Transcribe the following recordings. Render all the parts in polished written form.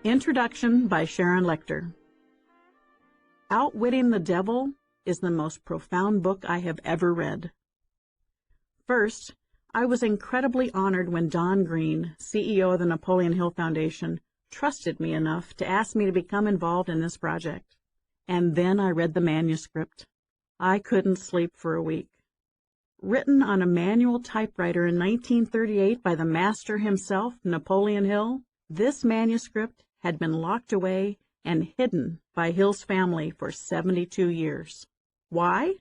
Introduction by Sharon Lechter. Outwitting the Devil is the most profound book I have ever read. First, I was incredibly honored when Don Green, CEO of the Napoleon Hill Foundation, trusted me enough to ask me to become involved in this project. And then I read the manuscript. I couldn't sleep for a week. Written on a manual typewriter in 1938 by the master himself, Napoleon Hill, this manuscript had been locked away and hidden by Hill's family for 72 years. Why?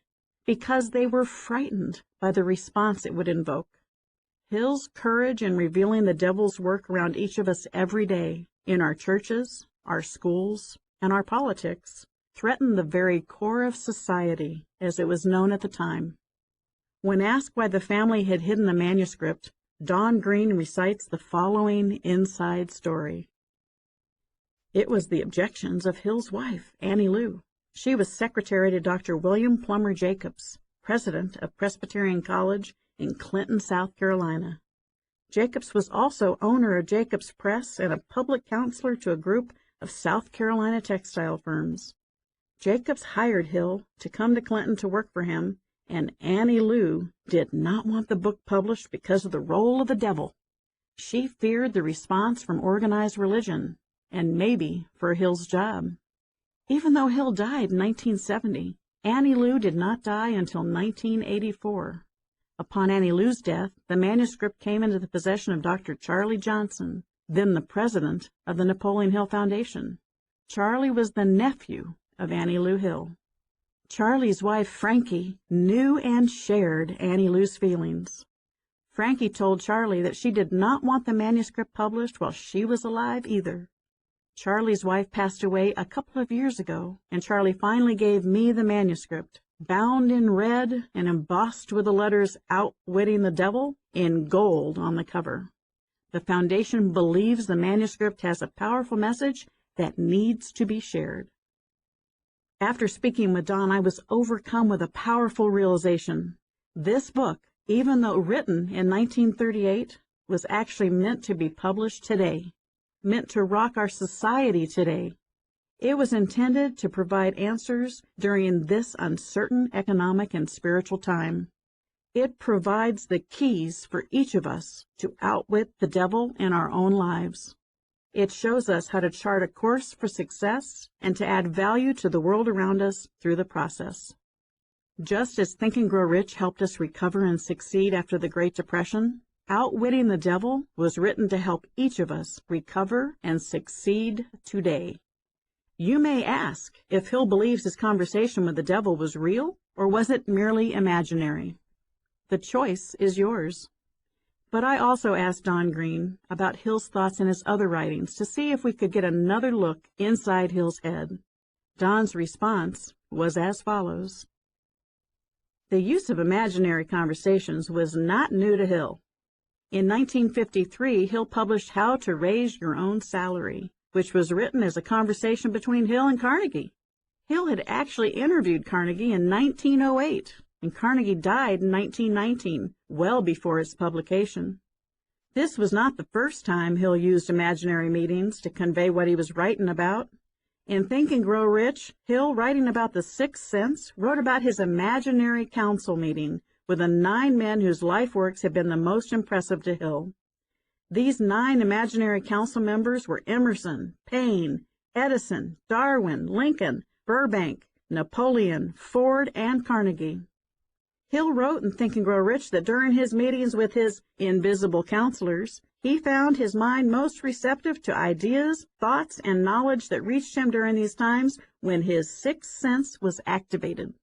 Because they were frightened by the response it would invoke. Hill's courage in revealing the devil's work around each of us every day, in our churches, our schools, and our politics, threatened the very core of society, as it was known at the time. When asked why the family had hidden the manuscript, Don Green recites the following inside story. It was the objections of Hill's wife, Annie Lou. She was secretary to Dr. William Plummer Jacobs, president of Presbyterian College in Clinton, South Carolina. Jacobs was also owner of Jacobs Press and a public counselor to a group of South Carolina textile firms. Jacobs hired Hill to come to Clinton to work for him, and Annie Lou did not want the book published because of the role of the devil. She feared the response from organized religion, and maybe for Hill's job. Even though Hill died in 1970, Annie Lou did not die until 1984. Upon Annie Lou's death, the manuscript came into the possession of Dr. Charlie Johnson, then the president of the Napoleon Hill Foundation. Charlie was the nephew of Annie Lou Hill. Charlie's wife, Frankie, knew and shared Annie Lou's feelings. Frankie told Charlie that she did not want the manuscript published while she was alive either. Charlie's wife passed away a couple of years ago, and Charlie finally gave me the manuscript, bound in red and embossed with the letters "Outwitting the Devil" in gold on the cover. The Foundation believes the manuscript has a powerful message that needs to be shared. After speaking with Don, I was overcome with a powerful realization. This book, even though written in 1938, was actually meant to be published today, meant to rock our society today. It was intended to provide answers during this uncertain economic and spiritual time. It provides the keys for each of us to outwit the devil in our own lives. It shows us how to chart a course for success and to add value to the world around us through the process. Just as Think and Grow Rich helped us recover and succeed after the Great Depression, Outwitting the Devil was written to help each of us recover and succeed today. You may ask if Hill believes his conversation with the devil was real, or was it merely imaginary? The choice is yours. But I also asked Don Green about Hill's thoughts in his other writings to see if we could get another look inside Hill's head. Don's response was as follows. The use of imaginary conversations was not new to Hill. In 1953, Hill published How to Raise Your Own Salary, which was written as a conversation between Hill and Carnegie. Hill had actually interviewed Carnegie in 1908, and Carnegie died in 1919, well before its publication. This was not the first time Hill used imaginary meetings to convey what he was writing about. In Think and Grow Rich, Hill, writing about the Sixth Sense, wrote about his imaginary council meeting with the 9 men whose life works had been the most impressive to Hill. These 9 imaginary council members were Emerson, Paine, Edison, Darwin, Lincoln, Burbank, Napoleon, Ford, and Carnegie. Hill wrote in Think and Grow Rich that during his meetings with his invisible counselors, he found his mind most receptive to ideas, thoughts, and knowledge that reached him during these times when his sixth sense was activated.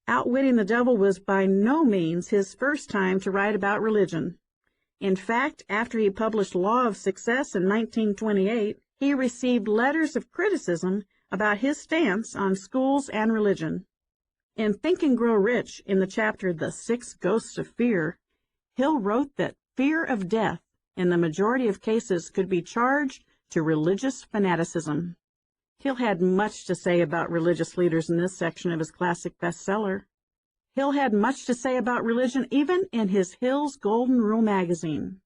Outwitting the Devil was by no means his first time to write about religion. In fact, after he published Law of Success in 1928, he received letters of criticism about his stance on schools and religion. In Think and Grow Rich, in the chapter The 6 Ghosts of Fear, Hill wrote that fear of death, in the majority of cases, could be charged to religious fanaticism. Hill had much to say about religious leaders in this section of his classic bestseller. Hill had much to say about religion even in his Hill's Golden Rule magazine.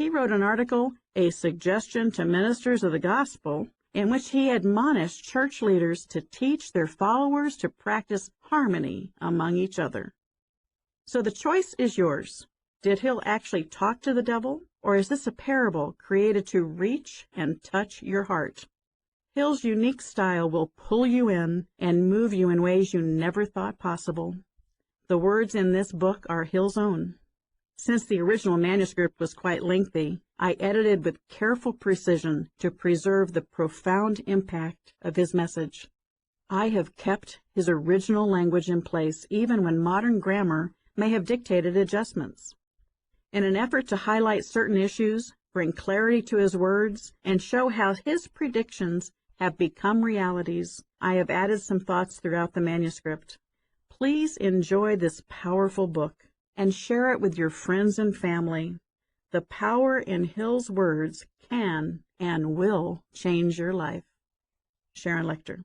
He wrote an article, A Suggestion to Ministers of the Gospel, in which he admonished church leaders to teach their followers to practice harmony among each other. So the choice is yours. Did Hill actually talk to the devil, or is this a parable created to reach and touch your heart? Hill's unique style will pull you in and move you in ways you never thought possible. The words in this book are Hill's own. Since the original manuscript was quite lengthy, I edited with careful precision to preserve the profound impact of his message. I have kept his original language in place even when modern grammar may have dictated adjustments. In an effort to highlight certain issues, bring clarity to his words, and show how his predictions have become realities, I have added some thoughts throughout the manuscript. Please enjoy this powerful book and share it with your friends and family. The power in Hill's words can and will change your life. Sharon Lechter.